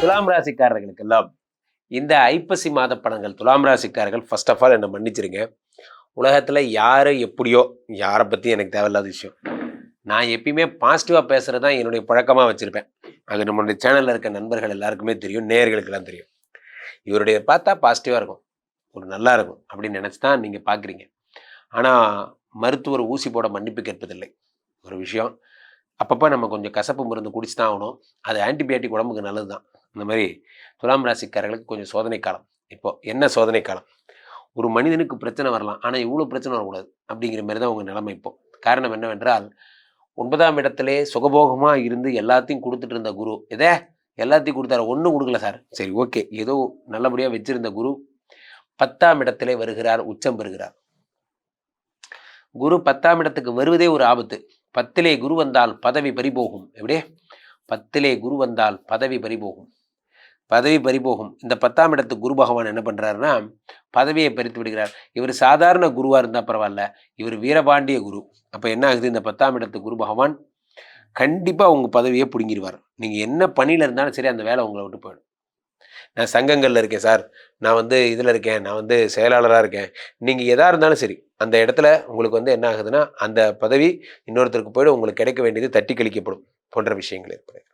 துலாம் ராசிக்காரர்களுக்கெல்லாம் இந்த ஐப்பசி மாத பலன்கள். துலாம் ராசிக்காரர்கள் ஃபர்ஸ்ட் ஆஃப் ஆல் என்னை மன்னிச்சிருங்க. உலகத்தில் யார் எப்படியோ யாரை பற்றி எனக்கு தேவையில்லாத விஷயம். நான் எப்பயுமே பாசிட்டிவாக பேசுகிறது தான் என்னுடைய பழக்கமாக வச்சுருப்பேன். அது நம்மளுடைய சேனலில் இருக்க நண்பர்கள் எல்லாருக்குமே தெரியும், நேயர்களுக்கெல்லாம் தெரியும். இவருடைய பார்த்தா பாசிட்டிவாக இருக்கும், ஒரு நல்லா இருக்கும் அப்படின்னு நினச்சி தான் நீங்கள் பார்க்குறீங்க. ஆனால் மருத்துவர் ஊசி போட மன்னிப்பு கேட்பதில்லை. ஒரு விஷயம், அப்பப்போ நம்ம கொஞ்சம் கசப்பு மருந்து குடிச்சு தான் ஆகணும். அது ஆன்டிபயோட்டிக் உடம்புக்கு நல்லது தான். இந்த மாதிரி துலாம் ராசிக்காரர்களுக்கு கொஞ்சம் சோதனை காலம். இப்போது என்ன சோதனை காலம்? ஒரு மனிதனுக்கு பிரச்சனை வரலாம், ஆனால் இவ்வளோ பிரச்சனை வரக்கூடாது அப்படிங்கிற மாதிரி தான் உங்கள் நிலைமை. இப்போ காரணம் என்னவென்றால், 9ஆம் இடத்திலே சுகபோகமாக இருந்து எல்லாத்தையும் கொடுத்துட்டு இருந்த குரு எல்லாத்தையும் கொடுத்தாரு, ஒன்றும் கொடுக்கல சார். சரி, ஓகே, ஏதோ நல்லபடியாக வச்சிருந்த குரு 10ஆம் இடத்திலே வருகிறார், உச்சம் பெறுகிறார். குரு 10ஆம் இடத்துக்கு வருவதே ஒரு ஆபத்து. 10லே குரு வந்தால் பதவி பறிபோகும். எப்படியே 10லே குரு வந்தால் பதவி பறிபோகும். பதவி பறிபோகும். இந்த 10ஆம் இடத்து குரு பகவான் என்ன பண்ணுறாருன்னா, பதவியை பறித்து விடுகிறார். இவர் சாதாரண குருவாக இருந்தால் பரவாயில்ல, இவர் வீரபாண்டிய குரு. அப்போ என்ன ஆகுது, இந்த 10ஆம் இடத்து குரு பகவான் கண்டிப்பாக உங்கள் பதவியை பிடுங்கிடுவார். நீங்கள் என்ன பணியில் இருந்தாலும் சரி, அந்த வேலை உங்களை விட்டு போயிடும். நான் சங்கங்களில் இருக்கேன் சார், நான் இதில் இருக்கேன், நான் செயலாளராக இருக்கேன், நீங்கள் எதாக இருந்தாலும் சரி, அந்த இடத்துல உங்களுக்கு என்ன ஆகுதுன்னா, அந்த பதவி இன்னொருத்தருக்கு போய்டும், உங்களுக்கு கிடைக்க வேண்டியது தட்டி கழிக்கப்படும் போன்ற விஷயங்கள் ஏற்படும்.